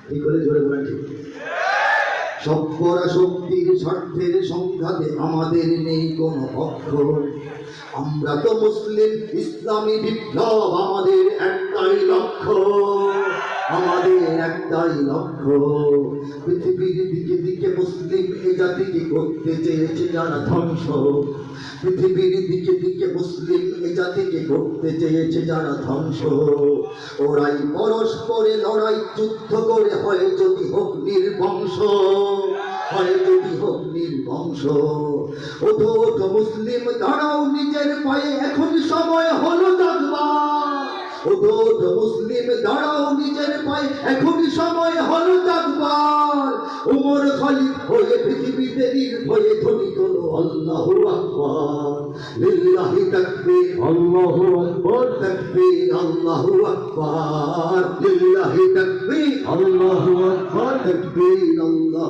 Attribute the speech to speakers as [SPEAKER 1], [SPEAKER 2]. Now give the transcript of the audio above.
[SPEAKER 1] কি করে জোরে বলেন ঠিক? সভ্যরা শক্তির স্বার্থের সংঘাতে আমাদের নেই কোনো পক্ষ। আমরা তো মুসলিম, ইসলামী বিপ্লব আমাদের একটাই লক্ষ্য, আমাদের একটাই লক্ষ্য। পৃথিবীর দিকে দিকে মুসলিম এ জাতিকে করতে চেয়েছে যারা ধ্বংস, পৃথিবীর দিকে দিকে মুসলিম এ জাতিকে করতে চেয়েছে যারা ধ্বংস। ওরাই পরস্পরে লড়াই যুদ্ধ করে হয় যদি হোক নির্বংশ, হয় যদি হোক নির্বংশ। ওঠো ওঠো মুসলিম দাঁড়াও নিজের পায়ে, এখন সময় হলো জাগবার। ওঠো ওঠো মুসলিম দাঁড়াও নিজের পায়ে, এখন সময় হলো জাগবার। উমর খালিদ হয়ে পৃথিবীতে নির্ভয়ে ধ্বনি তোলো আল্লাহু আকবার, লিল্লাহি তাকবীর, আল্লাহু আকবার, তাকবীর, আল্লাহু আকবার, লিল্লাহি তাকবীর, আল্লাহু আকবার, তাকবীর, আল্লাহ।